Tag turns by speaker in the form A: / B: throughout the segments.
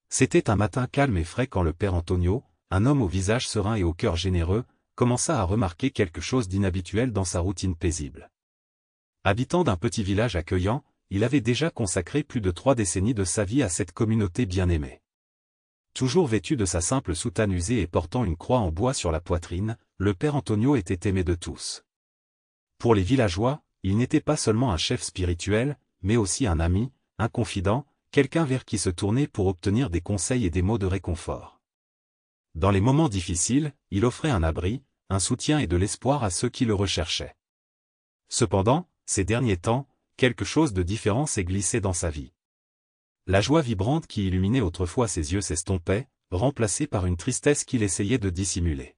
A: C'était un matin calme et frais quand le père Antonio, un homme au visage serein et au cœur généreux, commença à remarquer quelque chose d'inhabituel dans sa routine paisible. Habitant d'un petit village accueillant, il avait déjà consacré plus de 3 décennies de sa vie à cette communauté bien-aimée. Toujours vêtu de sa simple soutane usée et portant une croix en bois sur la poitrine, le père Antonio était aimé de tous. Pour les villageois, il n'était pas seulement un chef spirituel, mais aussi un ami, un confident, quelqu'un vers qui se tourner pour obtenir des conseils et des mots de réconfort. Dans les moments difficiles, il offrait un abri, un soutien et de l'espoir à ceux qui le recherchaient. Cependant, ces derniers temps, quelque chose de différent s'est glissé dans sa vie. La joie vibrante qui illuminait autrefois ses yeux s'estompait, remplacée par une tristesse qu'il essayait de dissimuler.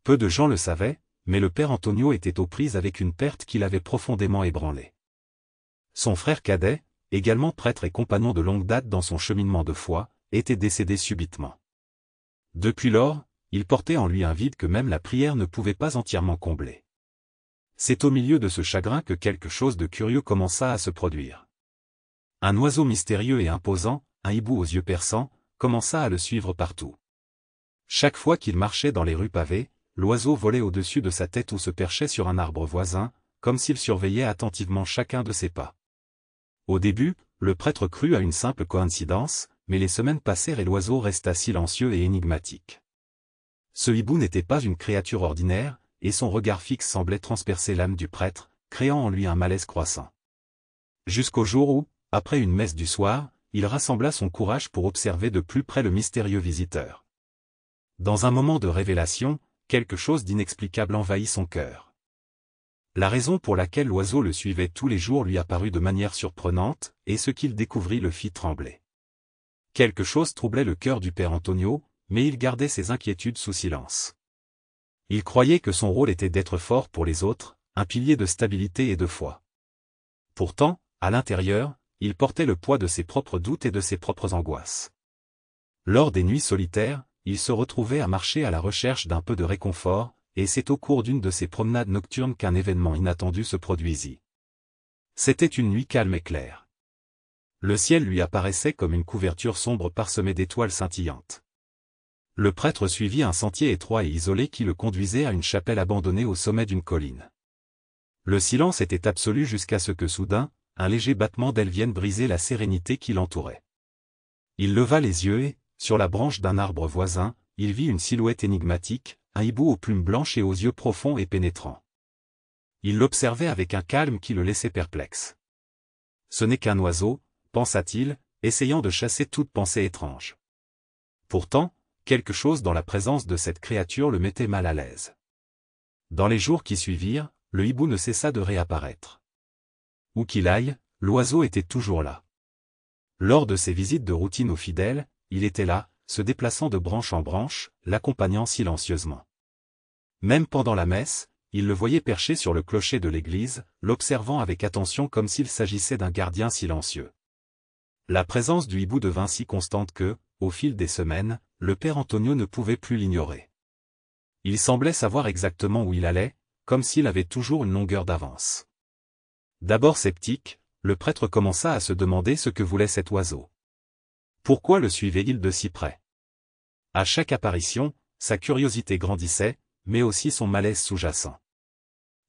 A: Peu de gens le savaient, mais le père Antonio était aux prises avec une perte qui l'avait profondément ébranlé. Son frère cadet, également prêtre et compagnon de longue date dans son cheminement de foi, était décédé subitement. Depuis lors, il portait en lui un vide que même la prière ne pouvait pas entièrement combler. C'est au milieu de ce chagrin que quelque chose de curieux commença à se produire. Un oiseau mystérieux et imposant, un hibou aux yeux perçants, commença à le suivre partout. Chaque fois qu'il marchait dans les rues pavées, l'oiseau volait au-dessus de sa tête ou se perchait sur un arbre voisin, comme s'il surveillait attentivement chacun de ses pas. Au début, le prêtre crut à une simple coïncidence, mais les semaines passèrent et l'oiseau resta silencieux et énigmatique. Ce hibou n'était pas une créature ordinaire, et son regard fixe semblait transpercer l'âme du prêtre, créant en lui un malaise croissant. Jusqu'au jour où, après une messe du soir, il rassembla son courage pour observer de plus près le mystérieux visiteur. Dans un moment de révélation, quelque chose d'inexplicable envahit son cœur. La raison pour laquelle l'oiseau le suivait tous les jours lui apparut de manière surprenante, et ce qu'il découvrit le fit trembler. Quelque chose troublait le cœur du père Antonio, mais il gardait ses inquiétudes sous silence. Il croyait que son rôle était d'être fort pour les autres, un pilier de stabilité et de foi. Pourtant, à l'intérieur, il portait le poids de ses propres doutes et de ses propres angoisses. Lors des nuits solitaires, il se retrouvait à marcher à la recherche d'un peu de réconfort, et c'est au cours d'une de ces promenades nocturnes qu'un événement inattendu se produisit. C'était une nuit calme et claire. Le ciel lui apparaissait comme une couverture sombre parsemée d'étoiles scintillantes. Le prêtre suivit un sentier étroit et isolé qui le conduisait à une chapelle abandonnée au sommet d'une colline. Le silence était absolu jusqu'à ce que soudain, un léger battement d'ailes vienne briser la sérénité qui l'entourait. Il leva les yeux et, sur la branche d'un arbre voisin, il vit une silhouette énigmatique, un hibou aux plumes blanches et aux yeux profonds et pénétrants. Il l'observait avec un calme qui le laissait perplexe. Ce n'est qu'un oiseau, pensa-t-il, essayant de chasser toute pensée étrange. Pourtant, quelque chose dans la présence de cette créature le mettait mal à l'aise. Dans les jours qui suivirent, le hibou ne cessa de réapparaître. Où qu'il aille, l'oiseau était toujours là. Lors de ses visites de routine aux fidèles, il était là, se déplaçant de branche en branche, l'accompagnant silencieusement. Même pendant la messe, il le voyait perché sur le clocher de l'église, l'observant avec attention comme s'il s'agissait d'un gardien silencieux. La présence du hibou devint si constante que, au fil des semaines, le père Antonio ne pouvait plus l'ignorer. Il semblait savoir exactement où il allait, comme s'il avait toujours une longueur d'avance. D'abord sceptique, le prêtre commença à se demander ce que voulait cet oiseau. Pourquoi le suivait-il de si près? À chaque apparition, sa curiosité grandissait, mais aussi son malaise sous-jacent.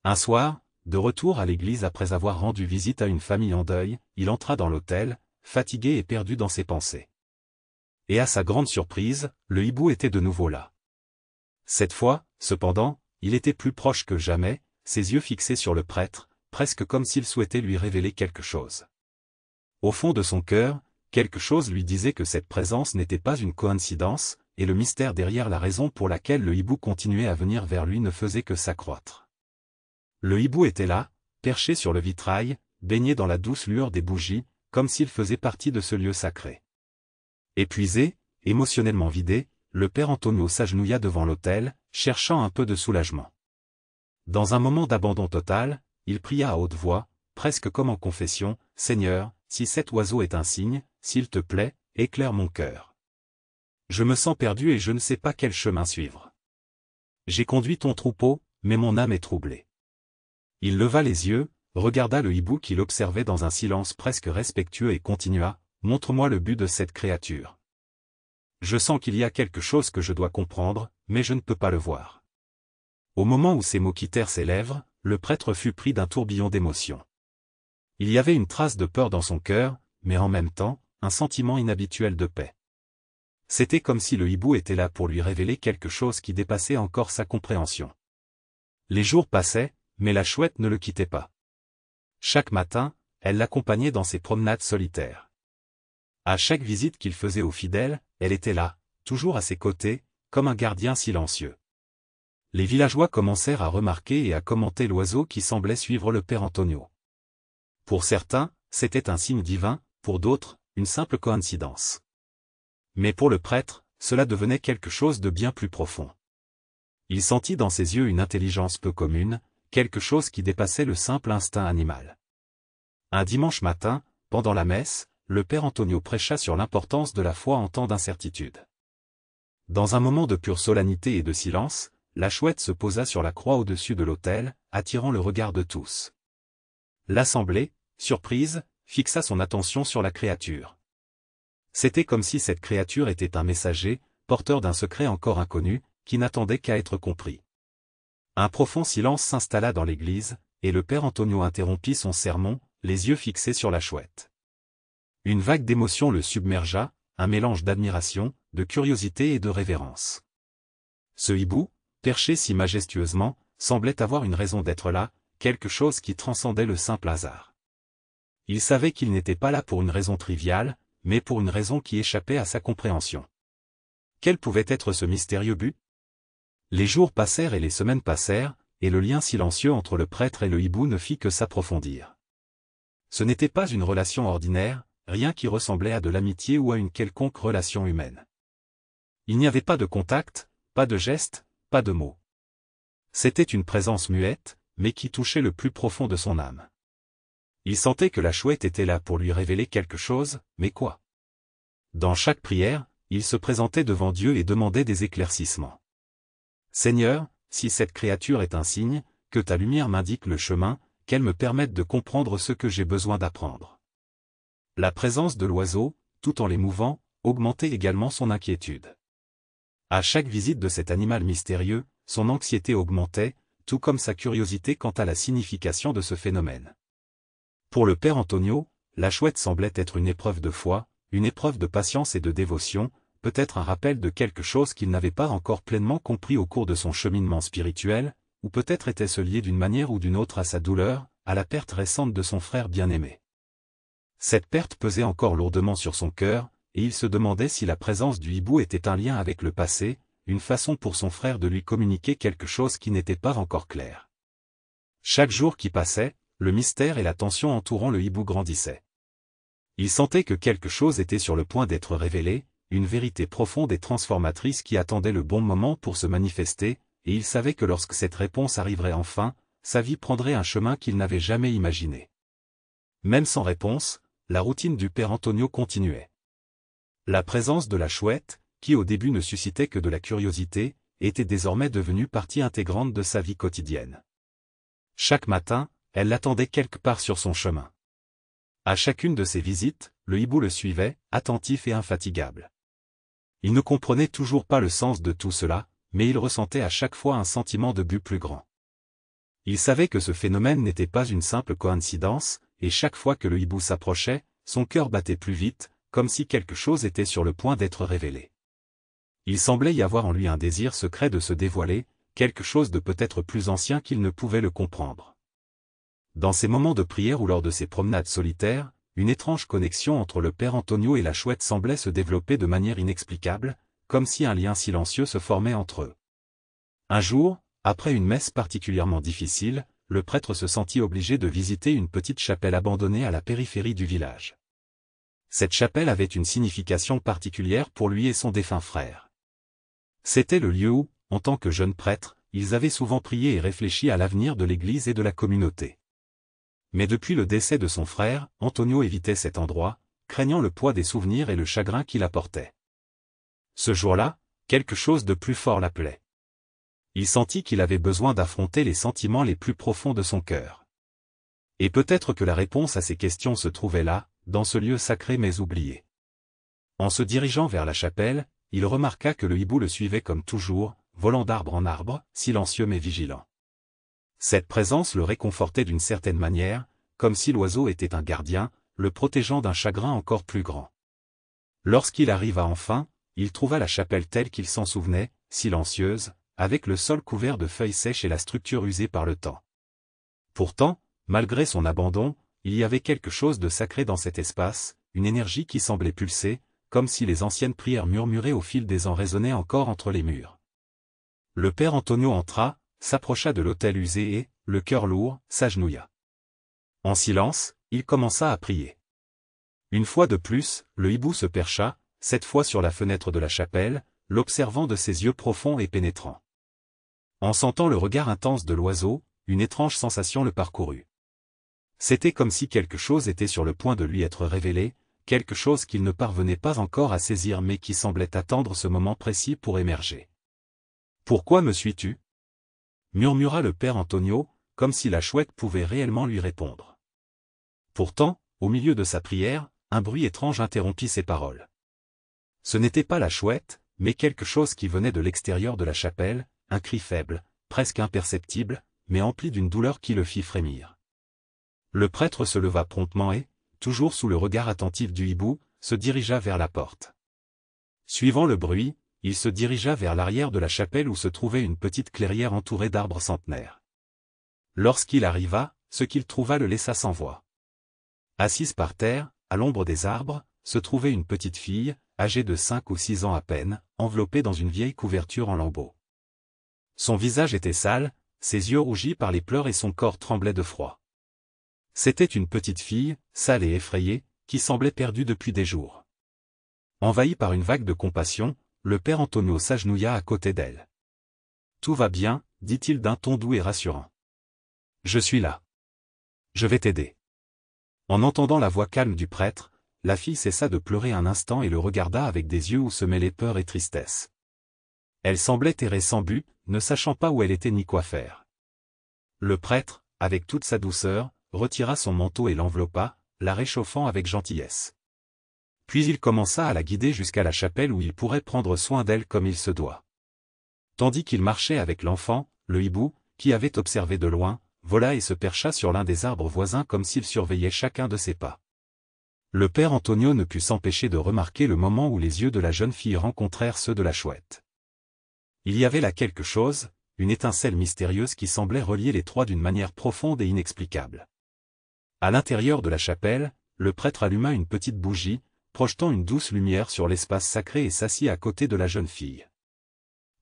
A: Un soir, de retour à l'église après avoir rendu visite à une famille en deuil, il entra dans l'autel, fatigué et perdu dans ses pensées. Et à sa grande surprise, le hibou était de nouveau là. Cette fois, cependant, il était plus proche que jamais, ses yeux fixés sur le prêtre, presque comme s'il souhaitait lui révéler quelque chose. Au fond de son cœur, quelque chose lui disait que cette présence n'était pas une coïncidence, et le mystère derrière la raison pour laquelle le hibou continuait à venir vers lui ne faisait que s'accroître. Le hibou était là, perché sur le vitrail, baigné dans la douce lueur des bougies, comme s'il faisait partie de ce lieu sacré. Épuisé, émotionnellement vidé, le père Antonio s'agenouilla devant l'autel, cherchant un peu de soulagement. Dans un moment d'abandon total, il pria à haute voix, presque comme en confession, « Seigneur, si cet oiseau est un signe, s'il te plaît, éclaire mon cœur. Je me sens perdu et je ne sais pas quel chemin suivre. J'ai conduit ton troupeau, mais mon âme est troublée. » Il leva les yeux, regarda le hibou qui l'observait dans un silence presque respectueux et continua, « Montre-moi le but de cette créature. Je sens qu'il y a quelque chose que je dois comprendre, mais je ne peux pas le voir. Au moment où ces mots quittèrent ses lèvres, le prêtre fut pris d'un tourbillon d'émotions. Il y avait une trace de peur dans son cœur, mais en même temps, un sentiment inhabituel de paix. C'était comme si le hibou était là pour lui révéler quelque chose qui dépassait encore sa compréhension. Les jours passaient, mais la chouette ne le quittait pas. Chaque matin, elle l'accompagnait dans ses promenades solitaires. À chaque visite qu'il faisait aux fidèles, elle était là, toujours à ses côtés, comme un gardien silencieux. Les villageois commencèrent à remarquer et à commenter l'oiseau qui semblait suivre le père Antonio. Pour certains, c'était un signe divin, pour d'autres, une simple coïncidence. Mais pour le prêtre, cela devenait quelque chose de bien plus profond. Il sentit dans ses yeux une intelligence peu commune, quelque chose qui dépassait le simple instinct animal. Un dimanche matin, pendant la messe, le père Antonio prêcha sur l'importance de la foi en temps d'incertitude. Dans un moment de pure solennité et de silence, la chouette se posa sur la croix au-dessus de l'autel, attirant le regard de tous. L'assemblée, surprise, fixa son attention sur la créature. C'était comme si cette créature était un messager, porteur d'un secret encore inconnu, qui n'attendait qu'à être compris. Un profond silence s'installa dans l'église, et le père Antonio interrompit son sermon, les yeux fixés sur la chouette. Une vague d'émotion le submergea, un mélange d'admiration, de curiosité et de révérence. Ce hibou, perché si majestueusement, semblait avoir une raison d'être là, quelque chose qui transcendait le simple hasard. Il savait qu'il n'était pas là pour une raison triviale, mais pour une raison qui échappait à sa compréhension. Quel pouvait être ce mystérieux but? Les jours passèrent et les semaines passèrent, et le lien silencieux entre le prêtre et le hibou ne fit que s'approfondir. Ce n'était pas une relation ordinaire, rien qui ressemblait à de l'amitié ou à une quelconque relation humaine. Il n'y avait pas de contact, pas de geste, pas de mots. C'était une présence muette, mais qui touchait le plus profond de son âme. Il sentait que la chouette était là pour lui révéler quelque chose, mais quoi? Dans chaque prière, il se présentait devant Dieu et demandait des éclaircissements. Seigneur, si cette créature est un signe, que ta lumière m'indique le chemin, qu'elle me permette de comprendre ce que j'ai besoin d'apprendre. La présence de l'oiseau, tout en l'émouvant, augmentait également son inquiétude. À chaque visite de cet animal mystérieux, son anxiété augmentait, tout comme sa curiosité quant à la signification de ce phénomène. Pour le père Antonio, la chouette semblait être une épreuve de foi, une épreuve de patience et de dévotion, peut-être un rappel de quelque chose qu'il n'avait pas encore pleinement compris au cours de son cheminement spirituel, ou peut-être était-ce lié d'une manière ou d'une autre à sa douleur, à la perte récente de son frère bien-aimé. Cette perte pesait encore lourdement sur son cœur, et il se demandait si la présence du hibou était un lien avec le passé, une façon pour son frère de lui communiquer quelque chose qui n'était pas encore clair. Chaque jour qui passait, le mystère et la tension entourant le hibou grandissaient. Il sentait que quelque chose était sur le point d'être révélé, une vérité profonde et transformatrice qui attendait le bon moment pour se manifester, et il savait que lorsque cette réponse arriverait enfin, sa vie prendrait un chemin qu'il n'avait jamais imaginé. Même sans réponse, la routine du père Antonio continuait. La présence de la chouette, qui au début ne suscitait que de la curiosité, était désormais devenue partie intégrante de sa vie quotidienne. Chaque matin, elle l'attendait quelque part sur son chemin. À chacune de ses visites, le hibou le suivait, attentif et infatigable. Il ne comprenait toujours pas le sens de tout cela, mais il ressentait à chaque fois un sentiment de but plus grand. Il savait que ce phénomène n'était pas une simple coïncidence, et chaque fois que le hibou s'approchait, son cœur battait plus vite, comme si quelque chose était sur le point d'être révélé. Il semblait y avoir en lui un désir secret de se dévoiler, quelque chose de peut-être plus ancien qu'il ne pouvait le comprendre. Dans ces moments de prière ou lors de ses promenades solitaires, une étrange connexion entre le père Antonio et la chouette semblait se développer de manière inexplicable, comme si un lien silencieux se formait entre eux. Un jour, après une messe particulièrement difficile, le prêtre se sentit obligé de visiter une petite chapelle abandonnée à la périphérie du village. Cette chapelle avait une signification particulière pour lui et son défunt frère. C'était le lieu où, en tant que jeunes prêtres, ils avaient souvent prié et réfléchi à l'avenir de l'Église et de la communauté. Mais depuis le décès de son frère, Antonio évitait cet endroit, craignant le poids des souvenirs et le chagrin qu'il apportait. Ce jour-là, quelque chose de plus fort l'appelait. Il sentit qu'il avait besoin d'affronter les sentiments les plus profonds de son cœur. Et peut-être que la réponse à ces questions se trouvait là, dans ce lieu sacré mais oublié. En se dirigeant vers la chapelle, il remarqua que le hibou le suivait comme toujours, volant d'arbre en arbre, silencieux mais vigilant. Cette présence le réconfortait d'une certaine manière, comme si l'oiseau était un gardien, le protégeant d'un chagrin encore plus grand. Lorsqu'il arriva enfin, il trouva la chapelle telle qu'il s'en souvenait, silencieuse, avec le sol couvert de feuilles sèches et la structure usée par le temps. Pourtant, malgré son abandon, il y avait quelque chose de sacré dans cet espace, une énergie qui semblait pulser, comme si les anciennes prières murmurées au fil des ans résonnaient encore entre les murs. Le père Antonio entra, s'approcha de l'autel usé et, le cœur lourd, s'agenouilla. En silence, il commença à prier. Une fois de plus, le hibou se percha, cette fois sur la fenêtre de la chapelle, l'observant de ses yeux profonds et pénétrants. En sentant le regard intense de l'oiseau, une étrange sensation le parcourut. C'était comme si quelque chose était sur le point de lui être révélé, quelque chose qu'il ne parvenait pas encore à saisir mais qui semblait attendre ce moment précis pour émerger. « Pourquoi me suis-tu » murmura le père Antonio, comme si la chouette pouvait réellement lui répondre. Pourtant, au milieu de sa prière, un bruit étrange interrompit ses paroles. Ce n'était pas la chouette, mais quelque chose qui venait de l'extérieur de la chapelle, un cri faible, presque imperceptible, mais empli d'une douleur qui le fit frémir. Le prêtre se leva promptement et, toujours sous le regard attentif du hibou, se dirigea vers la porte. Suivant le bruit, il se dirigea vers l'arrière de la chapelle où se trouvait une petite clairière entourée d'arbres centenaires. Lorsqu'il arriva, ce qu'il trouva le laissa sans voix. Assise par terre, à l'ombre des arbres, se trouvait une petite fille, âgée de 5 ou 6 ans à peine, enveloppée dans une vieille couverture en lambeaux. Son visage était sale, ses yeux rougis par les pleurs et son corps tremblait de froid. C'était une petite fille, sale et effrayée, qui semblait perdue depuis des jours. Envahi par une vague de compassion, le père Antonio s'agenouilla à côté d'elle. « Tout va bien, dit-il d'un ton doux et rassurant. Je suis là. Je vais t'aider. » En entendant la voix calme du prêtre, la fille cessa de pleurer un instant et le regarda avec des yeux où se mêlaient peur et tristesse. Elle semblait errer sans but, ne sachant pas où elle était ni quoi faire. Le prêtre, avec toute sa douceur, retira son manteau et l'enveloppa, la réchauffant avec gentillesse. Puis il commença à la guider jusqu'à la chapelle où il pourrait prendre soin d'elle comme il se doit. Tandis qu'il marchait avec l'enfant, le hibou, qui avait observé de loin, vola et se percha sur l'un des arbres voisins comme s'il surveillait chacun de ses pas. Le père Antonio ne put s'empêcher de remarquer le moment où les yeux de la jeune fille rencontrèrent ceux de la chouette. Il y avait là quelque chose, une étincelle mystérieuse qui semblait relier les trois d'une manière profonde et inexplicable. À l'intérieur de la chapelle, le prêtre alluma une petite bougie, projetant une douce lumière sur l'espace sacré et s'assit à côté de la jeune fille.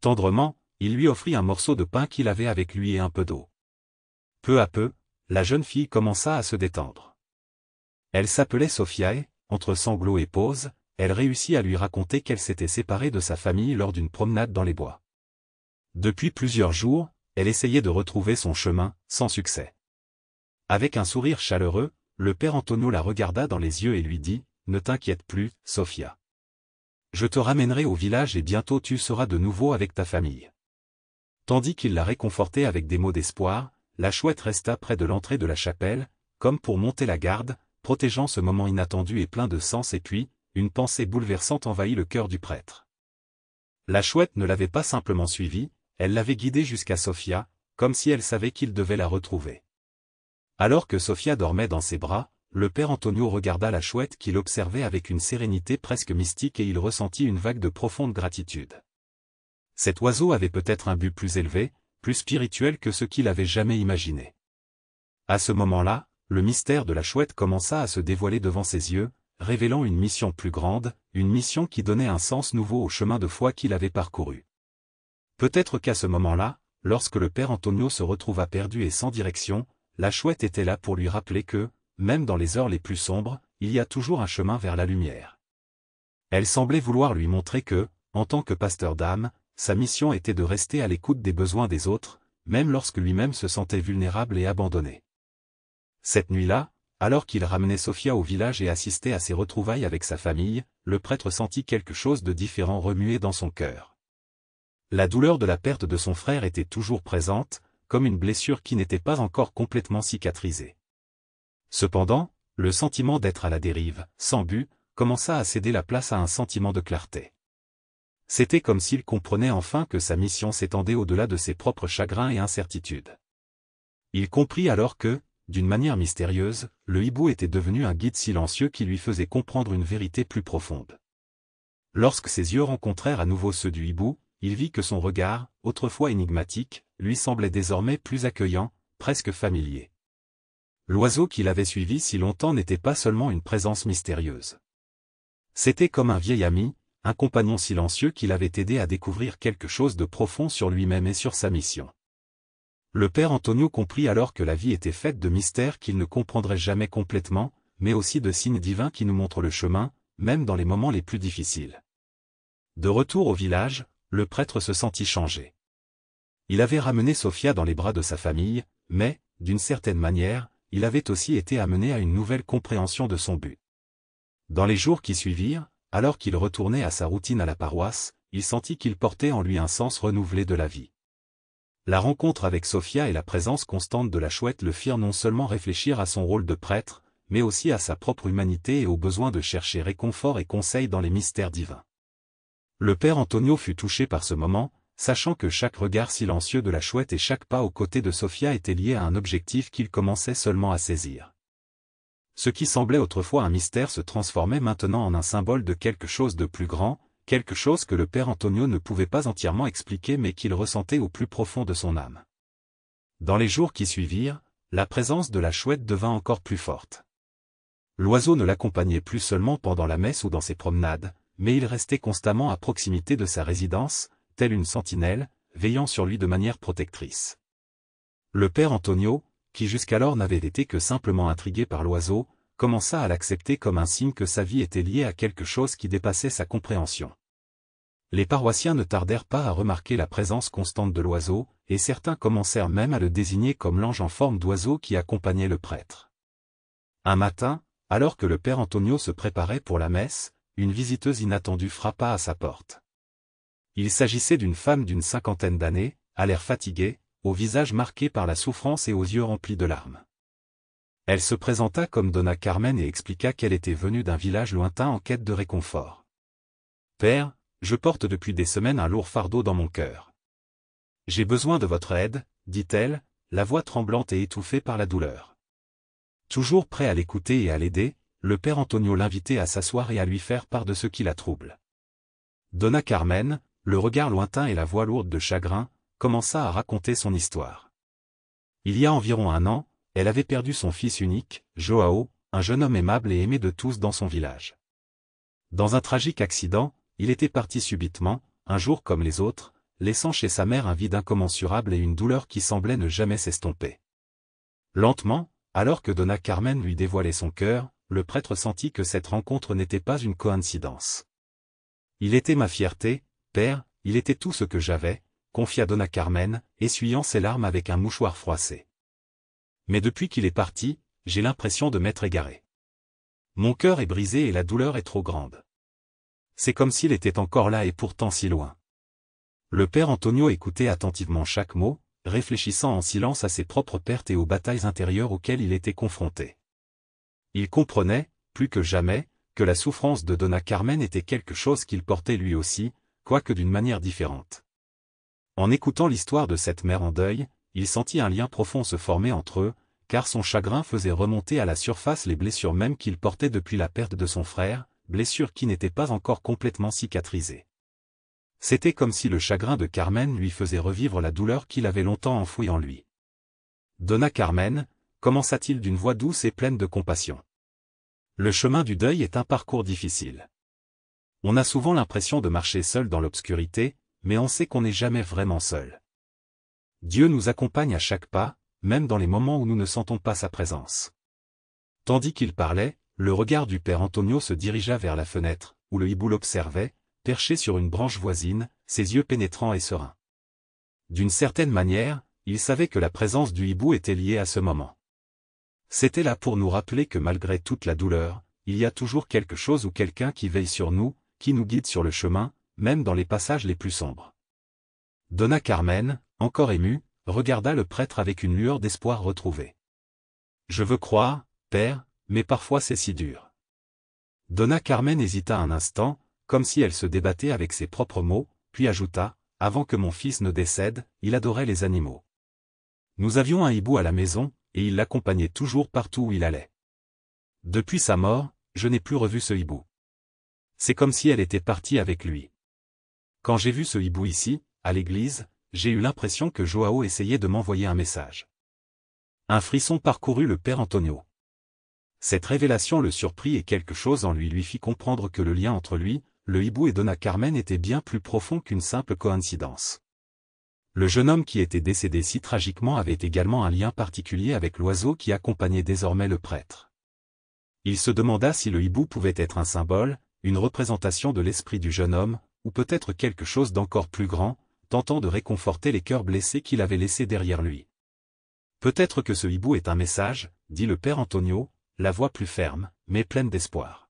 A: Tendrement, il lui offrit un morceau de pain qu'il avait avec lui et un peu d'eau. Peu à peu, la jeune fille commença à se détendre. Elle s'appelait Sofia et, entre sanglots et pauses, elle réussit à lui raconter qu'elle s'était séparée de sa famille lors d'une promenade dans les bois. Depuis plusieurs jours, elle essayait de retrouver son chemin, sans succès. Avec un sourire chaleureux, le père Antonio la regarda dans les yeux et lui dit « Ne t'inquiète plus, Sofia. Je te ramènerai au village et bientôt tu seras de nouveau avec ta famille. » Tandis qu'il la réconfortait avec des mots d'espoir, la chouette resta près de l'entrée de la chapelle, comme pour monter la garde, protégeant ce moment inattendu et plein de sens et puis, une pensée bouleversante envahit le cœur du prêtre. La chouette ne l'avait pas simplement suivi, elle l'avait guidé jusqu'à Sofia, comme si elle savait qu'il devait la retrouver. Alors que Sofia dormait dans ses bras, le père Antonio regarda la chouette qu'il observait avec une sérénité presque mystique et il ressentit une vague de profonde gratitude. Cet oiseau avait peut-être un but plus élevé, plus spirituel que ce qu'il avait jamais imaginé. À ce moment-là, le mystère de la chouette commença à se dévoiler devant ses yeux, révélant une mission plus grande, une mission qui donnait un sens nouveau au chemin de foi qu'il avait parcouru. Peut-être qu'à ce moment-là, lorsque le père Antonio se retrouva perdu et sans direction, la chouette était là pour lui rappeler que, même dans les heures les plus sombres, il y a toujours un chemin vers la lumière. Elle semblait vouloir lui montrer que, en tant que pasteur d'âme, sa mission était de rester à l'écoute des besoins des autres, même lorsque lui-même se sentait vulnérable et abandonné. Cette nuit-là, alors qu'il ramenait Sofia au village et assistait à ses retrouvailles avec sa famille, le prêtre sentit quelque chose de différent remuer dans son cœur. La douleur de la perte de son frère était toujours présente, comme une blessure qui n'était pas encore complètement cicatrisée. Cependant, le sentiment d'être à la dérive, sans but, commença à céder la place à un sentiment de clarté. C'était comme s'il comprenait enfin que sa mission s'étendait au-delà de ses propres chagrins et incertitudes. Il comprit alors que, d'une manière mystérieuse, le hibou était devenu un guide silencieux qui lui faisait comprendre une vérité plus profonde. Lorsque ses yeux rencontrèrent à nouveau ceux du hibou, il vit que son regard, autrefois énigmatique, lui semblait désormais plus accueillant, presque familier. L'oiseau qui l'avait suivi si longtemps n'était pas seulement une présence mystérieuse. C'était comme un vieil ami, un compagnon silencieux qui l'avait aidé à découvrir quelque chose de profond sur lui-même et sur sa mission. Le père Antonio comprit alors que la vie était faite de mystères qu'il ne comprendrait jamais complètement, mais aussi de signes divins qui nous montrent le chemin, même dans les moments les plus difficiles. De retour au village, le prêtre se sentit changé. Il avait ramené Sofia dans les bras de sa famille, mais, d'une certaine manière, il avait aussi été amené à une nouvelle compréhension de son but. Dans les jours qui suivirent, alors qu'il retournait à sa routine à la paroisse, il sentit qu'il portait en lui un sens renouvelé de la vie. La rencontre avec Sofia et la présence constante de la chouette le firent non seulement réfléchir à son rôle de prêtre, mais aussi à sa propre humanité et au besoin de chercher réconfort et conseil dans les mystères divins. Le père Antonio fut touché par ce moment, sachant que chaque regard silencieux de la chouette et chaque pas aux côtés de Sofia étaient liés à un objectif qu'il commençait seulement à saisir. Ce qui semblait autrefois un mystère se transformait maintenant en un symbole de quelque chose de plus grand, quelque chose que le père Antonio ne pouvait pas entièrement expliquer mais qu'il ressentait au plus profond de son âme. Dans les jours qui suivirent, la présence de la chouette devint encore plus forte. L'oiseau ne l'accompagnait plus seulement pendant la messe ou dans ses promenades, mais il restait constamment à proximité de sa résidence, telle une sentinelle, veillant sur lui de manière protectrice. Le père Antonio, qui jusqu'alors n'avait été que simplement intrigué par l'oiseau, commença à l'accepter comme un signe que sa vie était liée à quelque chose qui dépassait sa compréhension. Les paroissiens ne tardèrent pas à remarquer la présence constante de l'oiseau, et certains commencèrent même à le désigner comme l'ange en forme d'oiseau qui accompagnait le prêtre. Un matin, alors que le père Antonio se préparait pour la messe, une visiteuse inattendue frappa à sa porte. Il s'agissait d'une femme d'une cinquantaine d'années, à l'air fatigué, au visage marqué par la souffrance et aux yeux remplis de larmes. Elle se présenta comme Donna Carmen et expliqua qu'elle était venue d'un village lointain en quête de réconfort. « Père, je porte depuis des semaines un lourd fardeau dans mon cœur. J'ai besoin de votre aide, dit-elle, la voix tremblante et étouffée par la douleur. » Toujours prêt à l'écouter et à l'aider, le père Antonio l'invitait à s'asseoir et à lui faire part de ce qui la trouble. Donna Carmen, le regard lointain et la voix lourde de chagrin, commença à raconter son histoire. Il y a environ 1 an, elle avait perdu son fils unique, Joao, un jeune homme aimable et aimé de tous dans son village. Dans un tragique accident, il était parti subitement, un jour comme les autres, laissant chez sa mère un vide incommensurable et une douleur qui semblait ne jamais s'estomper. Lentement, alors que Donna Carmen lui dévoilait son cœur, le prêtre sentit que cette rencontre n'était pas une coïncidence. « Il était ma fierté, père, il était tout ce que j'avais », confia Donna Carmen, essuyant ses larmes avec un mouchoir froissé. « Mais depuis qu'il est parti, j'ai l'impression de m'être égaré. Mon cœur est brisé et la douleur est trop grande. C'est comme s'il était encore là et pourtant si loin. » Le père Antonio écoutait attentivement chaque mot, réfléchissant en silence à ses propres pertes et aux batailles intérieures auxquelles il était confronté. Il comprenait, plus que jamais, que la souffrance de Donna Carmen était quelque chose qu'il portait lui aussi, quoique d'une manière différente. En écoutant l'histoire de cette mère en deuil, il sentit un lien profond se former entre eux, car son chagrin faisait remonter à la surface les blessures mêmes qu'il portait depuis la perte de son frère, blessures qui n'étaient pas encore complètement cicatrisées. C'était comme si le chagrin de Carmen lui faisait revivre la douleur qu'il avait longtemps enfouie en lui. « Donna Carmen », commença-t-il d'une voix douce et pleine de compassion. Le chemin du deuil est un parcours difficile. On a souvent l'impression de marcher seul dans l'obscurité, mais on sait qu'on n'est jamais vraiment seul. Dieu nous accompagne à chaque pas, même dans les moments où nous ne sentons pas sa présence. Tandis qu'il parlait, le regard du père Antonio se dirigea vers la fenêtre, où le hibou l'observait, perché sur une branche voisine, ses yeux pénétrants et sereins. D'une certaine manière, il savait que la présence du hibou était liée à ce moment. C'était là pour nous rappeler que malgré toute la douleur, il y a toujours quelque chose ou quelqu'un qui veille sur nous, qui nous guide sur le chemin, même dans les passages les plus sombres. Donna Carmen, encore émue, regarda le prêtre avec une lueur d'espoir retrouvée. « Je veux croire, père, mais parfois c'est si dur. » Donna Carmen hésita un instant, comme si elle se débattait avec ses propres mots, puis ajouta, « Avant que mon fils ne décède, il adorait les animaux. Nous avions un hibou à la maison, et il l'accompagnait toujours partout où il allait. Depuis sa mort, je n'ai plus revu ce hibou. C'est comme si elle était partie avec lui. Quand j'ai vu ce hibou ici, à l'église, j'ai eu l'impression que Joao essayait de m'envoyer un message. » Un frisson parcourut le père Antonio. Cette révélation le surprit et quelque chose en lui fit comprendre que le lien entre lui, le hibou et Dona Carmen était bien plus profond qu'une simple coïncidence. Le jeune homme qui était décédé si tragiquement avait également un lien particulier avec l'oiseau qui accompagnait désormais le prêtre. Il se demanda si le hibou pouvait être un symbole, une représentation de l'esprit du jeune homme, ou peut-être quelque chose d'encore plus grand, tentant de réconforter les cœurs blessés qu'il avait laissés derrière lui. Peut-être que ce hibou est un message, dit le père Antonio, la voix plus ferme, mais pleine d'espoir.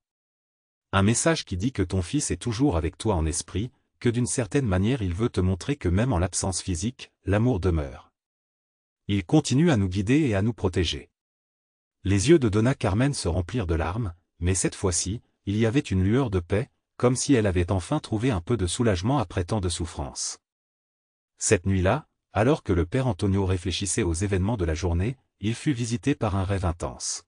A: Un message qui dit que ton fils est toujours avec toi en esprit, que d'une certaine manière il veut te montrer que même en l'absence physique, l'amour demeure. Il continue à nous guider et à nous protéger. Les yeux de Dona Carmen se remplirent de larmes, mais cette fois-ci, il y avait une lueur de paix, comme si elle avait enfin trouvé un peu de soulagement après tant de souffrance. Cette nuit-là, alors que le père Antonio réfléchissait aux événements de la journée, il fut visité par un rêve intense.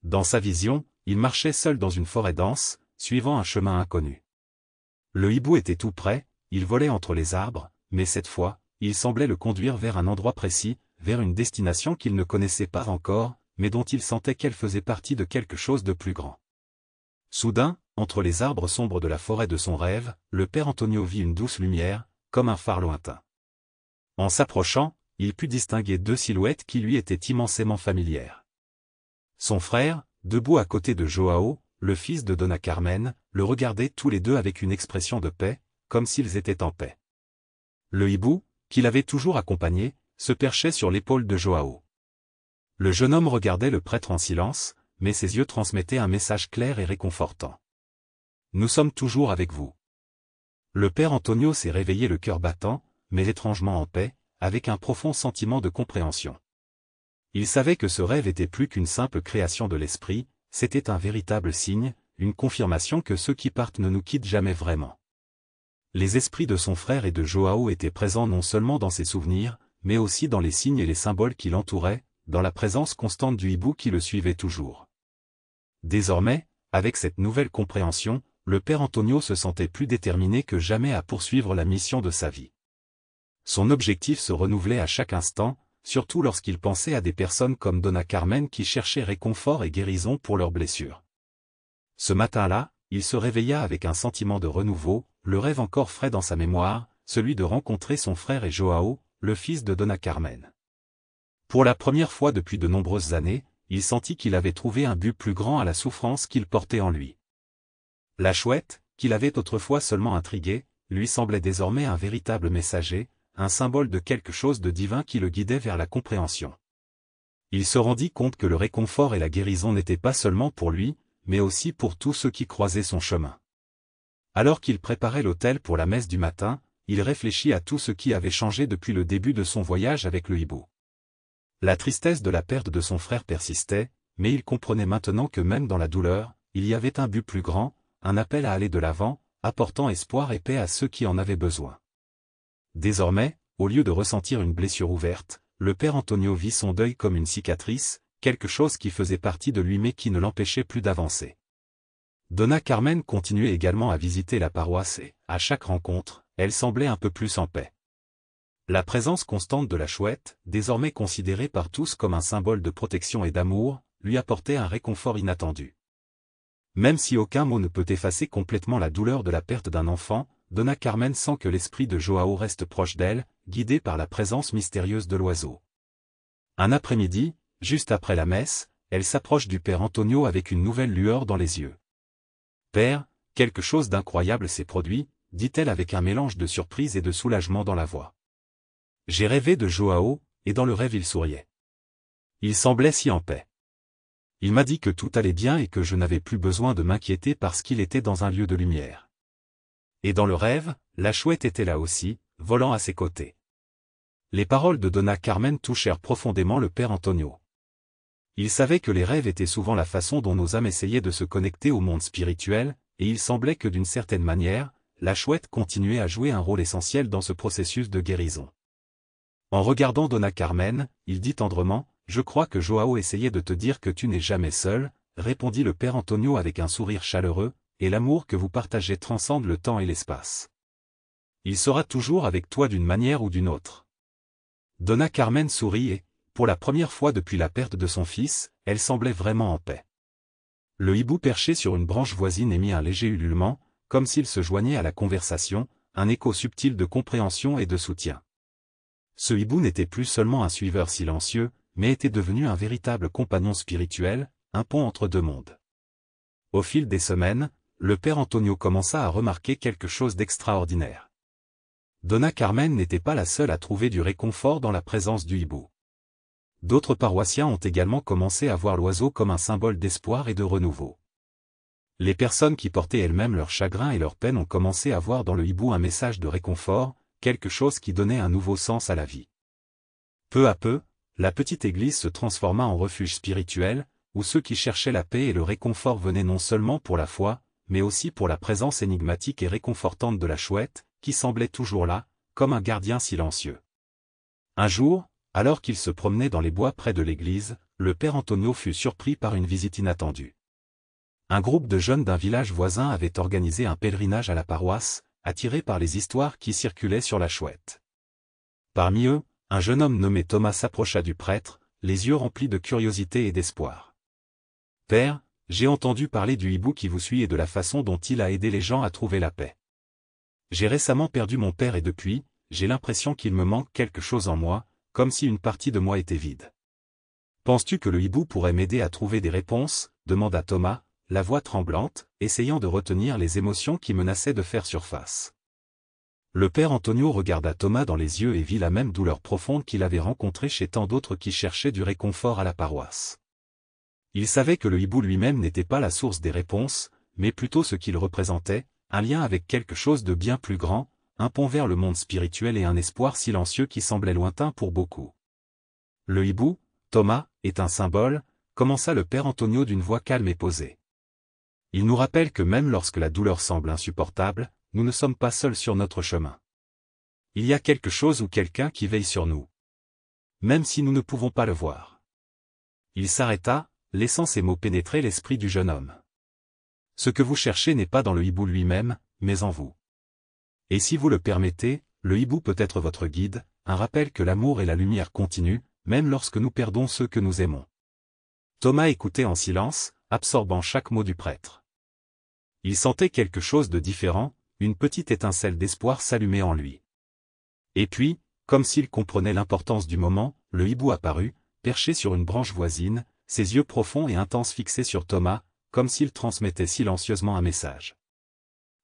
A: Dans sa vision, il marchait seul dans une forêt dense, suivant un chemin inconnu. Le hibou était tout près, il volait entre les arbres, mais cette fois, il semblait le conduire vers un endroit précis, vers une destination qu'il ne connaissait pas encore, mais dont il sentait qu'elle faisait partie de quelque chose de plus grand. Soudain, entre les arbres sombres de la forêt de son rêve, le père Antonio vit une douce lumière, comme un phare lointain. En s'approchant, il put distinguer deux silhouettes qui lui étaient immensément familières. Son frère, debout à côté de Joao, le fils de Dona Carmen, le regardait tous les deux avec une expression de paix, comme s'ils étaient en paix. Le hibou, qui l'avait toujours accompagné, se perchait sur l'épaule de Joao. Le jeune homme regardait le prêtre en silence, mais ses yeux transmettaient un message clair et réconfortant. Nous sommes toujours avec vous. Le père Antonio s'est réveillé le cœur battant, mais étrangement en paix, avec un profond sentiment de compréhension. Il savait que ce rêve était plus qu'une simple création de l'esprit, c'était un véritable signe, une confirmation que ceux qui partent ne nous quittent jamais vraiment. Les esprits de son frère et de Joao étaient présents non seulement dans ses souvenirs, mais aussi dans les signes et les symboles qui l'entouraient, dans la présence constante du hibou qui le suivait toujours. Désormais, avec cette nouvelle compréhension, le père Antonio se sentait plus déterminé que jamais à poursuivre la mission de sa vie. Son objectif se renouvelait à chaque instant, surtout lorsqu'il pensait à des personnes comme Dona Carmen qui cherchaient réconfort et guérison pour leurs blessures. Ce matin-là, il se réveilla avec un sentiment de renouveau, le rêve encore frais dans sa mémoire, celui de rencontrer son frère et Joao, le fils de Dona Carmen. Pour la première fois depuis de nombreuses années, il sentit qu'il avait trouvé un but plus grand à la souffrance qu'il portait en lui. La chouette, qu'il avait autrefois seulement intrigué, lui semblait désormais un véritable messager, un symbole de quelque chose de divin qui le guidait vers la compréhension. Il se rendit compte que le réconfort et la guérison n'étaient pas seulement pour lui, mais aussi pour tous ceux qui croisaient son chemin. Alors qu'il préparait l'autel pour la messe du matin, il réfléchit à tout ce qui avait changé depuis le début de son voyage avec le hibou. La tristesse de la perte de son frère persistait, mais il comprenait maintenant que même dans la douleur, il y avait un but plus grand, un appel à aller de l'avant, apportant espoir et paix à ceux qui en avaient besoin. Désormais, au lieu de ressentir une blessure ouverte, le père Antonio vit son deuil comme une cicatrice, quelque chose qui faisait partie de lui mais qui ne l'empêchait plus d'avancer. Dona Carmen continuait également à visiter la paroisse et, à chaque rencontre, elle semblait un peu plus en paix. La présence constante de la chouette, désormais considérée par tous comme un symbole de protection et d'amour, lui apportait un réconfort inattendu. Même si aucun mot ne peut effacer complètement la douleur de la perte d'un enfant, Dona Carmen sent que l'esprit de Joao reste proche d'elle, guidé par la présence mystérieuse de l'oiseau. Un après-midi, juste après la messe, elle s'approche du père Antonio avec une nouvelle lueur dans les yeux. « Père, quelque chose d'incroyable s'est produit, » dit-elle avec un mélange de surprise et de soulagement dans la voix. « J'ai rêvé de Joao, et dans le rêve il souriait. Il semblait si en paix. Il m'a dit que tout allait bien et que je n'avais plus besoin de m'inquiéter parce qu'il était dans un lieu de lumière. Et dans le rêve, la chouette était là aussi, volant à ses côtés. » Les paroles de Dona Carmen touchèrent profondément le père Antonio. Il savait que les rêves étaient souvent la façon dont nos âmes essayaient de se connecter au monde spirituel, et il semblait que d'une certaine manière, la chouette continuait à jouer un rôle essentiel dans ce processus de guérison. En regardant Dona Carmen, il dit tendrement, « Je crois que Joao essayait de te dire que tu n'es jamais seul », répondit le père Antonio avec un sourire chaleureux, « et l'amour que vous partagez transcende le temps et l'espace. Il sera toujours avec toi d'une manière ou d'une autre. » Dona Carmen sourit et, pour la première fois depuis la perte de son fils, elle semblait vraiment en paix. Le hibou perché sur une branche voisine émit un léger ululement, comme s'il se joignait à la conversation, un écho subtil de compréhension et de soutien. Ce hibou n'était plus seulement un suiveur silencieux, mais était devenu un véritable compagnon spirituel, un pont entre deux mondes. Au fil des semaines, le père Antonio commença à remarquer quelque chose d'extraordinaire. Dona Carmen n'était pas la seule à trouver du réconfort dans la présence du hibou. D'autres paroissiens ont également commencé à voir l'oiseau comme un symbole d'espoir et de renouveau. Les personnes qui portaient elles-mêmes leur chagrin et leur peine ont commencé à voir dans le hibou un message de réconfort, quelque chose qui donnait un nouveau sens à la vie. Peu à peu, la petite église se transforma en refuge spirituel, où ceux qui cherchaient la paix et le réconfort venaient non seulement pour la foi, mais aussi pour la présence énigmatique et réconfortante de la chouette, qui semblait toujours là, comme un gardien silencieux. Un jour, alors qu'il se promenait dans les bois près de l'église, le père Antonio fut surpris par une visite inattendue. Un groupe de jeunes d'un village voisin avait organisé un pèlerinage à la paroisse, attirés par les histoires qui circulaient sur la chouette. Parmi eux, un jeune homme nommé Thomas s'approcha du prêtre, les yeux remplis de curiosité et d'espoir. « Père, j'ai entendu parler du hibou qui vous suit et de la façon dont il a aidé les gens à trouver la paix. J'ai récemment perdu mon père et depuis, j'ai l'impression qu'il me manque quelque chose en moi, comme si une partie de moi était vide. Penses-tu que le hibou pourrait m'aider à trouver des réponses ?» demanda Thomas, la voix tremblante, essayant de retenir les émotions qui menaçaient de faire surface. Le père Antonio regarda Thomas dans les yeux et vit la même douleur profonde qu'il avait rencontrée chez tant d'autres qui cherchaient du réconfort à la paroisse. Il savait que le hibou lui-même n'était pas la source des réponses, mais plutôt ce qu'il représentait, un lien avec quelque chose de bien plus grand, un pont vers le monde spirituel et un espoir silencieux qui semblait lointain pour beaucoup. Le hibou, Thomas, est un symbole, commença le père Antonio d'une voix calme et posée. Il nous rappelle que même lorsque la douleur semble insupportable, nous ne sommes pas seuls sur notre chemin. Il y a quelque chose ou quelqu'un qui veille sur nous. Même si nous ne pouvons pas le voir. Il s'arrêta, laissant ces mots pénétrer l'esprit du jeune homme. Ce que vous cherchez n'est pas dans le hibou lui-même, mais en vous. Et si vous le permettez, le hibou peut être votre guide, un rappel que l'amour et la lumière continuent, même lorsque nous perdons ceux que nous aimons. Thomas écoutait en silence, absorbant chaque mot du prêtre. Il sentait quelque chose de différent, une petite étincelle d'espoir s'allumait en lui. Et puis, comme s'il comprenait l'importance du moment, le hibou apparut, perché sur une branche voisine, ses yeux profonds et intenses fixés sur Thomas, comme s'il transmettait silencieusement un message.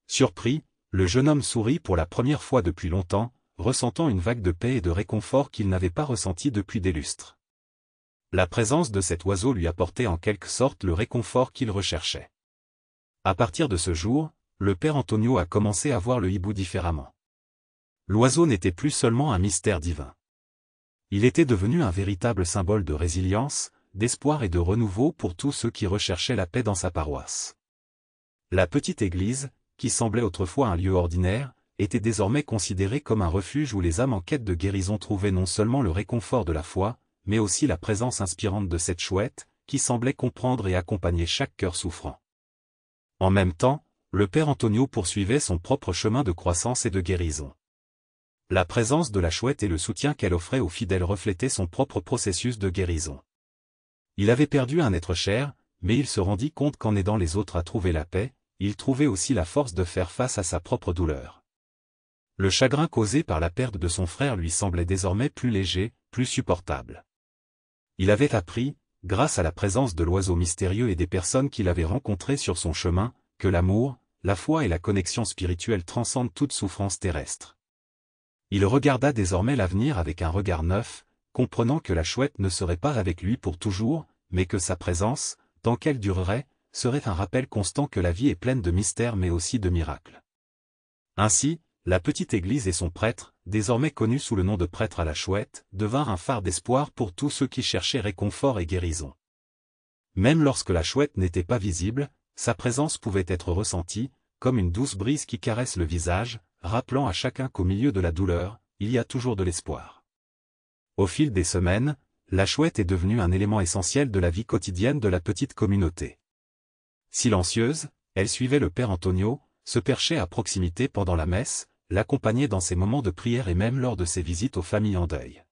A: Surpris, le jeune homme sourit pour la première fois depuis longtemps, ressentant une vague de paix et de réconfort qu'il n'avait pas ressenti depuis des lustres. La présence de cet oiseau lui apportait en quelque sorte le réconfort qu'il recherchait. À partir de ce jour, le père Antonio a commencé à voir le hibou différemment. L'oiseau n'était plus seulement un mystère divin. Il était devenu un véritable symbole de résilience, d'espoir et de renouveau pour tous ceux qui recherchaient la paix dans sa paroisse. La petite église, qui semblait autrefois un lieu ordinaire, était désormais considérée comme un refuge où les âmes en quête de guérison trouvaient non seulement le réconfort de la foi, mais aussi la présence inspirante de cette chouette, qui semblait comprendre et accompagner chaque cœur souffrant. En même temps, le père Antonio poursuivait son propre chemin de croissance et de guérison. La présence de la chouette et le soutien qu'elle offrait aux fidèles reflétaient son propre processus de guérison. Il avait perdu un être cher, mais il se rendit compte qu'en aidant les autres à trouver la paix, il trouvait aussi la force de faire face à sa propre douleur. Le chagrin causé par la perte de son frère lui semblait désormais plus léger, plus supportable. Il avait appris, grâce à la présence de l'oiseau mystérieux et des personnes qu'il avait rencontrées sur son chemin, que l'amour, la foi et la connexion spirituelle transcendent toute souffrance terrestre. Il regarda désormais l'avenir avec un regard neuf, comprenant que la chouette ne serait pas avec lui pour toujours, mais que sa présence, tant qu'elle durerait, serait un rappel constant que la vie est pleine de mystères mais aussi de miracles. Ainsi, la petite église et son prêtre, désormais connu sous le nom de prêtre à la chouette, devinrent un phare d'espoir pour tous ceux qui cherchaient réconfort et guérison. Même lorsque la chouette n'était pas visible, sa présence pouvait être ressentie, comme une douce brise qui caresse le visage, rappelant à chacun qu'au milieu de la douleur, il y a toujours de l'espoir. Au fil des semaines, la chouette est devenue un élément essentiel de la vie quotidienne de la petite communauté. Silencieuse, elle suivait le père Antonio, se perchait à proximité pendant la messe, l'accompagnait dans ses moments de prière et même lors de ses visites aux familles en deuil.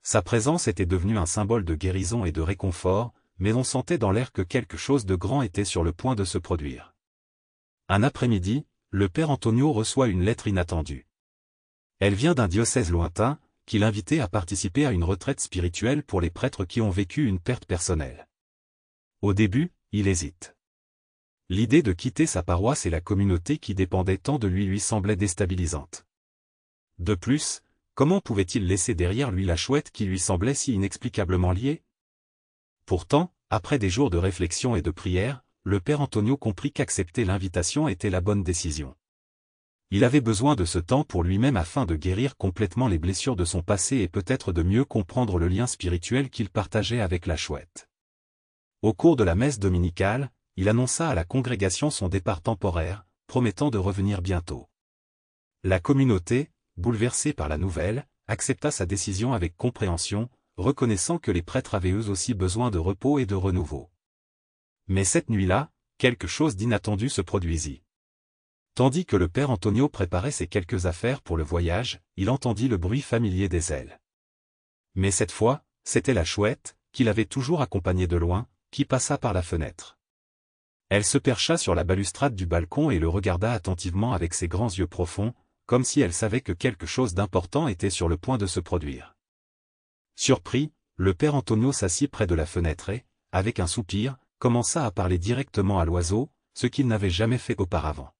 A: Sa présence était devenue un symbole de guérison et de réconfort, mais on sentait dans l'air que quelque chose de grand était sur le point de se produire. Un après-midi, le père Antonio reçoit une lettre inattendue. Elle vient d'un diocèse lointain, qui l'invitait à participer à une retraite spirituelle pour les prêtres qui ont vécu une perte personnelle. Au début, il hésite. L'idée de quitter sa paroisse et la communauté qui dépendait tant de lui semblait déstabilisante. De plus, comment pouvait-il laisser derrière lui la chouette qui lui semblait si inexplicablement liée? Pourtant, après des jours de réflexion et de prière, le père Antonio comprit qu'accepter l'invitation était la bonne décision. Il avait besoin de ce temps pour lui-même afin de guérir complètement les blessures de son passé et peut-être de mieux comprendre le lien spirituel qu'il partageait avec la chouette. Au cours de la messe dominicale, il annonça à la congrégation son départ temporaire, promettant de revenir bientôt. La communauté, bouleversée par la nouvelle, accepta sa décision avec compréhension, reconnaissant que les prêtres avaient eux aussi besoin de repos et de renouveau. Mais cette nuit-là, quelque chose d'inattendu se produisit. Tandis que le père Antonio préparait ses quelques affaires pour le voyage, il entendit le bruit familier des ailes. Mais cette fois, c'était la chouette, qui l'avait toujours accompagné de loin, qui passa par la fenêtre. Elle se percha sur la balustrade du balcon et le regarda attentivement avec ses grands yeux profonds, comme si elle savait que quelque chose d'important était sur le point de se produire. Surpris, le père Antonio s'assit près de la fenêtre et, avec un soupir, commença à parler directement à l'oiseau, ce qu'il n'avait jamais fait auparavant.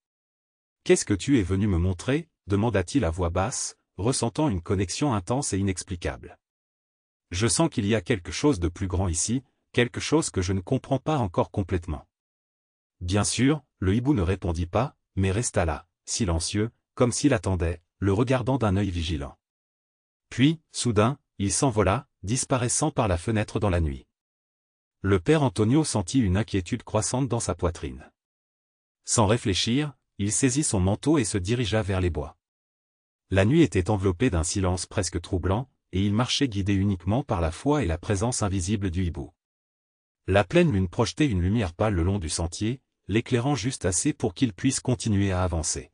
A: « Qu'est-ce que tu es venu me montrer » demanda-t-il à voix basse, ressentant une connexion intense et inexplicable. « Je sens qu'il y a quelque chose de plus grand ici, quelque chose que je ne comprends pas encore complètement. » Bien sûr, le hibou ne répondit pas, mais resta là, silencieux, comme s'il attendait, le regardant d'un œil vigilant. Puis, soudain, il s'envola, disparaissant par la fenêtre dans la nuit. Le père Antonio sentit une inquiétude croissante dans sa poitrine. Sans réfléchir, il saisit son manteau et se dirigea vers les bois. La nuit était enveloppée d'un silence presque troublant, et il marchait guidé uniquement par la foi et la présence invisible du hibou. La pleine lune projetait une lumière pâle le long du sentier, l'éclairant juste assez pour qu'il puisse continuer à avancer.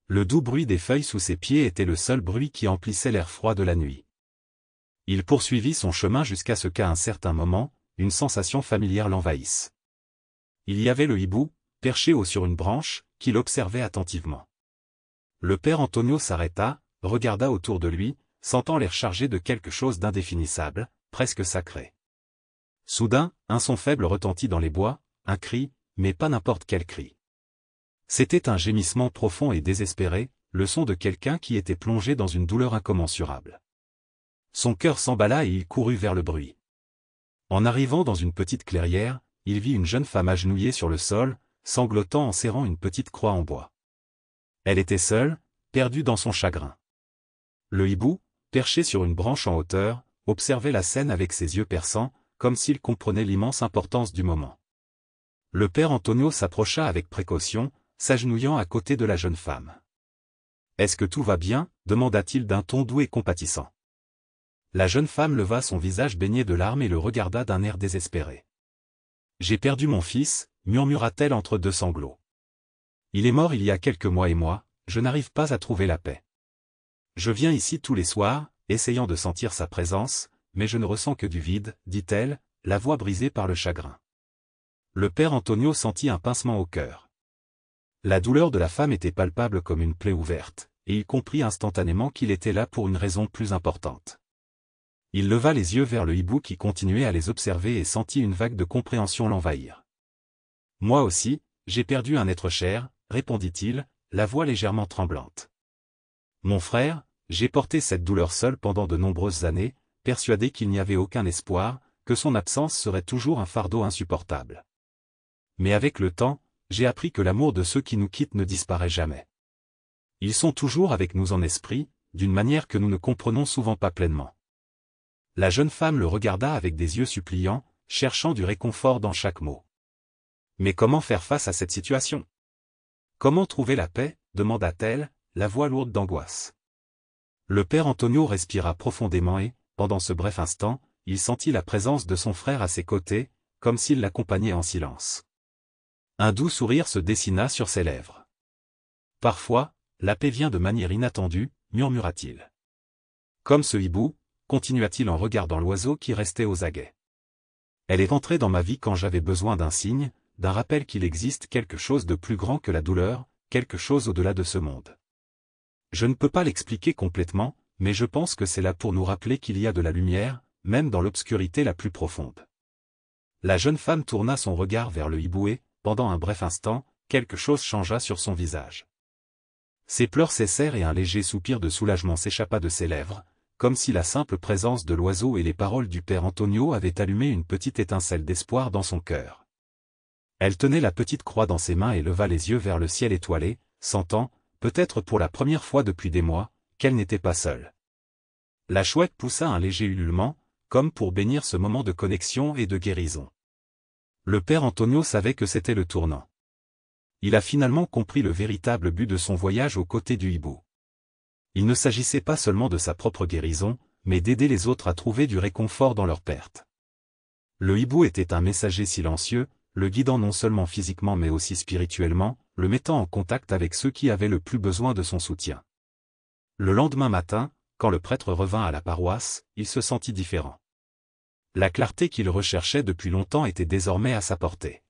A: Le doux bruit des feuilles sous ses pieds était le seul bruit qui emplissait l'air froid de la nuit. Il poursuivit son chemin jusqu'à ce qu'à un certain moment, une sensation familière l'envahisse. Il y avait le hibou, perché haut sur une branche, qui l'observait attentivement. Le père Antonio s'arrêta, regarda autour de lui, sentant l'air chargé de quelque chose d'indéfinissable, presque sacré. Soudain, un son faible retentit dans les bois, un cri, mais pas n'importe quel cri. C'était un gémissement profond et désespéré, le son de quelqu'un qui était plongé dans une douleur incommensurable. Son cœur s'emballa et il courut vers le bruit. En arrivant dans une petite clairière, il vit une jeune femme agenouillée sur le sol, sanglotant en serrant une petite croix en bois. Elle était seule, perdue dans son chagrin. Le hibou, perché sur une branche en hauteur, observait la scène avec ses yeux perçants, comme s'il comprenait l'immense importance du moment. Le père Antonio s'approcha avec précaution, s'agenouillant à côté de la jeune femme. « Est-ce que tout va bien » demanda-t-il d'un ton doux et compatissant. La jeune femme leva son visage baigné de larmes et le regarda d'un air désespéré. « J'ai perdu mon fils » murmura-t-elle entre deux sanglots. « Il est mort il y a quelques mois et moi, je n'arrive pas à trouver la paix. Je viens ici tous les soirs, essayant de sentir sa présence, mais je ne ressens que du vide, dit-elle, la voix brisée par le chagrin. Le père Antonio sentit un pincement au cœur. La douleur de la femme était palpable comme une plaie ouverte, et il comprit instantanément qu'il était là pour une raison plus importante. Il leva les yeux vers le hibou qui continuait à les observer et sentit une vague de compréhension l'envahir. « Moi aussi, j'ai perdu un être cher, » répondit-il, la voix légèrement tremblante. « Mon frère, j'ai porté cette douleur seul pendant de nombreuses années, persuadé qu'il n'y avait aucun espoir, que son absence serait toujours un fardeau insupportable. Mais avec le temps, j'ai appris que l'amour de ceux qui nous quittent ne disparaît jamais. Ils sont toujours avec nous en esprit, d'une manière que nous ne comprenons souvent pas pleinement. » La jeune femme le regarda avec des yeux suppliants, cherchant du réconfort dans chaque mot. Mais comment faire face à cette situation? Comment trouver la paix? Demanda-t-elle, la voix lourde d'angoisse. Le père Antonio respira profondément et, pendant ce bref instant, il sentit la présence de son frère à ses côtés, comme s'il l'accompagnait en silence. Un doux sourire se dessina sur ses lèvres. Parfois, la paix vient de manière inattendue, murmura-t-il. Comme ce hibou, continua-t-il en regardant l'oiseau qui restait aux aguets. Elle est entrée dans ma vie quand j'avais besoin d'un signe, d'un rappel qu'il existe quelque chose de plus grand que la douleur, quelque chose au-delà de ce monde. Je ne peux pas l'expliquer complètement, mais je pense que c'est là pour nous rappeler qu'il y a de la lumière, même dans l'obscurité la plus profonde. La jeune femme tourna son regard vers le hibou et, pendant un bref instant, quelque chose changea sur son visage. Ses pleurs cessèrent et un léger soupir de soulagement s'échappa de ses lèvres, comme si la simple présence de l'oiseau et les paroles du père Antonio avaient allumé une petite étincelle d'espoir dans son cœur. Elle tenait la petite croix dans ses mains et leva les yeux vers le ciel étoilé, sentant, peut-être pour la première fois depuis des mois, qu'elle n'était pas seule. La chouette poussa un léger ululement, comme pour bénir ce moment de connexion et de guérison. Le père Antonio savait que c'était le tournant. Il a finalement compris le véritable but de son voyage aux côtés du hibou. Il ne s'agissait pas seulement de sa propre guérison, mais d'aider les autres à trouver du réconfort dans leur perte. Le hibou était un messager silencieux, le guidant non seulement physiquement mais aussi spirituellement, le mettant en contact avec ceux qui avaient le plus besoin de son soutien. Le lendemain matin, quand le prêtre revint à la paroisse, il se sentit différent. La clarté qu'il recherchait depuis longtemps était désormais à sa portée.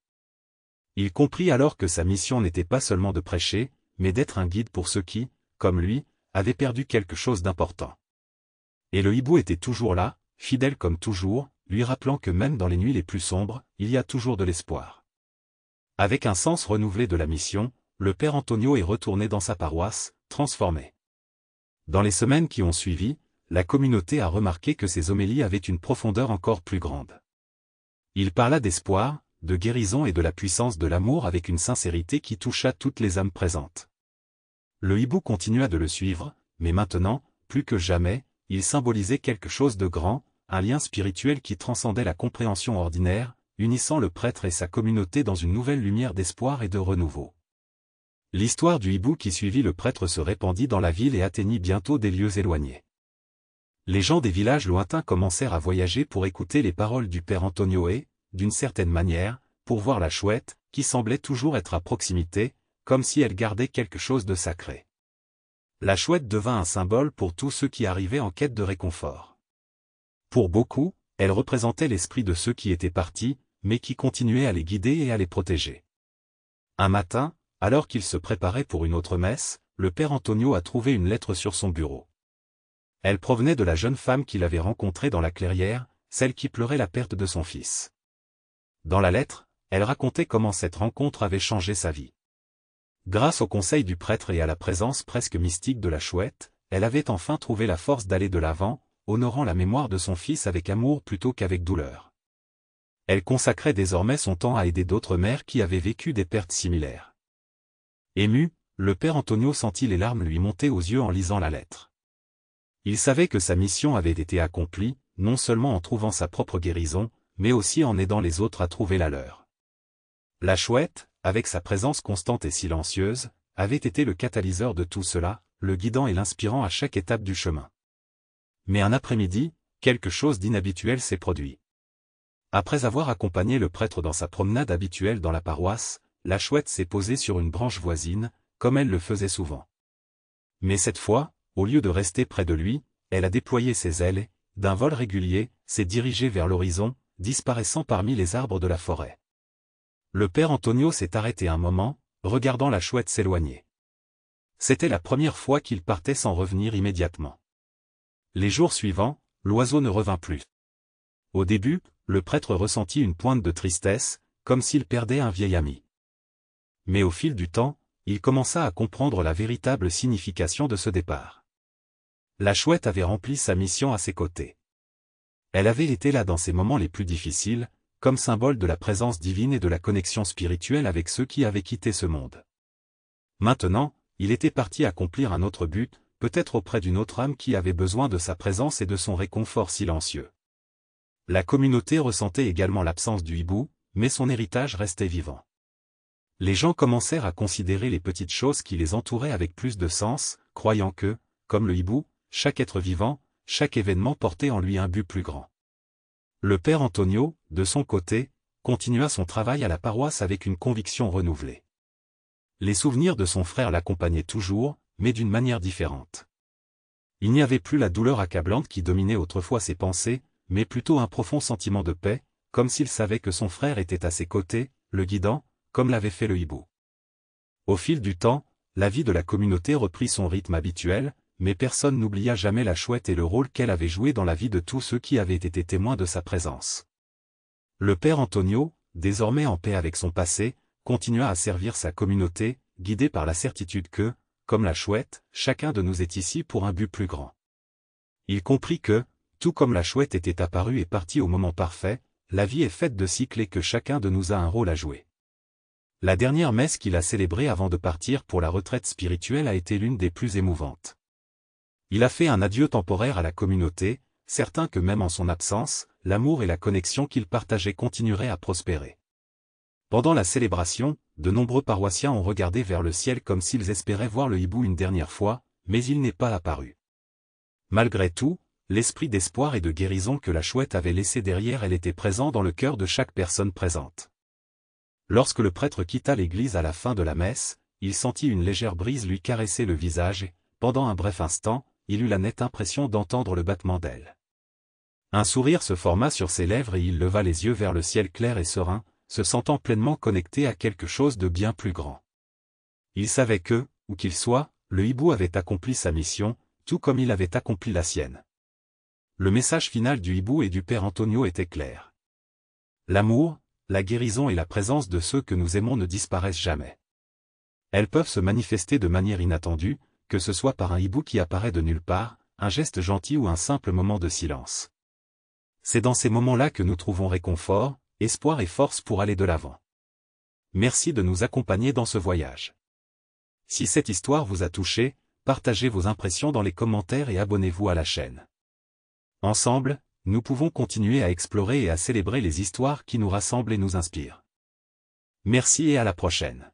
A: Il comprit alors que sa mission n'était pas seulement de prêcher, mais d'être un guide pour ceux qui, comme lui, avaient perdu quelque chose d'important. Et le hibou était toujours là, fidèle comme toujours, lui rappelant que même dans les nuits les plus sombres, il y a toujours de l'espoir. Avec un sens renouvelé de la mission, le père Antonio est retourné dans sa paroisse, transformé. Dans les semaines qui ont suivi, la communauté a remarqué que ses homélies avaient une profondeur encore plus grande. Il parla d'espoir, de guérison et de la puissance de l'amour avec une sincérité qui toucha toutes les âmes présentes. Le hibou continua de le suivre, mais maintenant, plus que jamais, il symbolisait quelque chose de grand, un lien spirituel qui transcendait la compréhension ordinaire, unissant le prêtre et sa communauté dans une nouvelle lumière d'espoir et de renouveau. L'histoire du hibou qui suivit le prêtre se répandit dans la ville et atteignit bientôt des lieux éloignés. Les gens des villages lointains commencèrent à voyager pour écouter les paroles du père Antonio et, d'une certaine manière, pour voir la chouette, qui semblait toujours être à proximité, comme si elle gardait quelque chose de sacré. La chouette devint un symbole pour tous ceux qui arrivaient en quête de réconfort. Pour beaucoup, elle représentait l'esprit de ceux qui étaient partis, mais qui continuaient à les guider et à les protéger. Un matin, alors qu'il se préparait pour une autre messe, le père Antonio a trouvé une lettre sur son bureau. Elle provenait de la jeune femme qu'il avait rencontrée dans la clairière, celle qui pleurait la perte de son fils. Dans la lettre, elle racontait comment cette rencontre avait changé sa vie. Grâce au conseil du prêtre et à la présence presque mystique de la chouette, elle avait enfin trouvé la force d'aller de l'avant, honorant la mémoire de son fils avec amour plutôt qu'avec douleur. Elle consacrait désormais son temps à aider d'autres mères qui avaient vécu des pertes similaires. Ému, le père Antonio sentit les larmes lui monter aux yeux en lisant la lettre. Il savait que sa mission avait été accomplie, non seulement en trouvant sa propre guérison, mais aussi en aidant les autres à trouver la leur. La chouette, avec sa présence constante et silencieuse, avait été le catalyseur de tout cela, le guidant et l'inspirant à chaque étape du chemin. Mais un après-midi, quelque chose d'inhabituel s'est produit. Après avoir accompagné le prêtre dans sa promenade habituelle dans la paroisse, la chouette s'est posée sur une branche voisine, comme elle le faisait souvent. Mais cette fois, au lieu de rester près de lui, elle a déployé ses ailes et, d'un vol régulier, s'est dirigée vers l'horizon, disparaissant parmi les arbres de la forêt. Le père Antonio s'est arrêté un moment, regardant la chouette s'éloigner. C'était la première fois qu'il partait sans revenir immédiatement. Les jours suivants, l'oiseau ne revint plus. Au début, le prêtre ressentit une pointe de tristesse, comme s'il perdait un vieil ami. Mais au fil du temps, il commença à comprendre la véritable signification de ce départ. La chouette avait rempli sa mission à ses côtés. Elle avait été là dans ses moments les plus difficiles, comme symbole de la présence divine et de la connexion spirituelle avec ceux qui avaient quitté ce monde. Maintenant, il était parti accomplir un autre but, peut-être auprès d'une autre âme qui avait besoin de sa présence et de son réconfort silencieux. La communauté ressentait également l'absence du hibou, mais son héritage restait vivant. Les gens commencèrent à considérer les petites choses qui les entouraient avec plus de sens, croyant que, comme le hibou, chaque être vivant, chaque événement portait en lui un but plus grand. Le père Antonio, de son côté, continua son travail à la paroisse avec une conviction renouvelée. Les souvenirs de son frère l'accompagnaient toujours, mais d'une manière différente. Il n'y avait plus la douleur accablante qui dominait autrefois ses pensées, mais plutôt un profond sentiment de paix, comme s'il savait que son frère était à ses côtés, le guidant, comme l'avait fait le hibou. Au fil du temps, la vie de la communauté reprit son rythme habituel, mais personne n'oublia jamais la chouette et le rôle qu'elle avait joué dans la vie de tous ceux qui avaient été témoins de sa présence. Le père Antonio, désormais en paix avec son passé, continua à servir sa communauté, guidé par la certitude que, comme la chouette, chacun de nous est ici pour un but plus grand. Il comprit que, tout comme la chouette était apparue et partie au moment parfait, la vie est faite de cycles et que chacun de nous a un rôle à jouer. La dernière messe qu'il a célébrée avant de partir pour la retraite spirituelle a été l'une des plus émouvantes. Il a fait un adieu temporaire à la communauté, certain que même en son absence, l'amour et la connexion qu'il partageait continueraient à prospérer. Pendant la célébration, de nombreux paroissiens ont regardé vers le ciel comme s'ils espéraient voir le hibou une dernière fois, mais il n'est pas apparu. Malgré tout, l'esprit d'espoir et de guérison que la chouette avait laissé derrière elle était présent dans le cœur de chaque personne présente. Lorsque le prêtre quitta l'église à la fin de la messe, il sentit une légère brise lui caresser le visage et, pendant un bref instant, il eut la nette impression d'entendre le battement d'ailes. Un sourire se forma sur ses lèvres et il leva les yeux vers le ciel clair et serein, se sentant pleinement connecté à quelque chose de bien plus grand. Il savait que, où qu'il soit, le hibou avait accompli sa mission, tout comme il avait accompli la sienne. Le message final du hibou et du père Antonio était clair. L'amour, la guérison et la présence de ceux que nous aimons ne disparaissent jamais. Elles peuvent se manifester de manière inattendue, que ce soit par un hibou qui apparaît de nulle part, un geste gentil ou un simple moment de silence. C'est dans ces moments-là que nous trouvons réconfort, espoir et force pour aller de l'avant. Merci de nous accompagner dans ce voyage. Si cette histoire vous a touché, partagez vos impressions dans les commentaires et abonnez-vous à la chaîne. Ensemble, nous pouvons continuer à explorer et à célébrer les histoires qui nous rassemblent et nous inspirent. Merci et à la prochaine.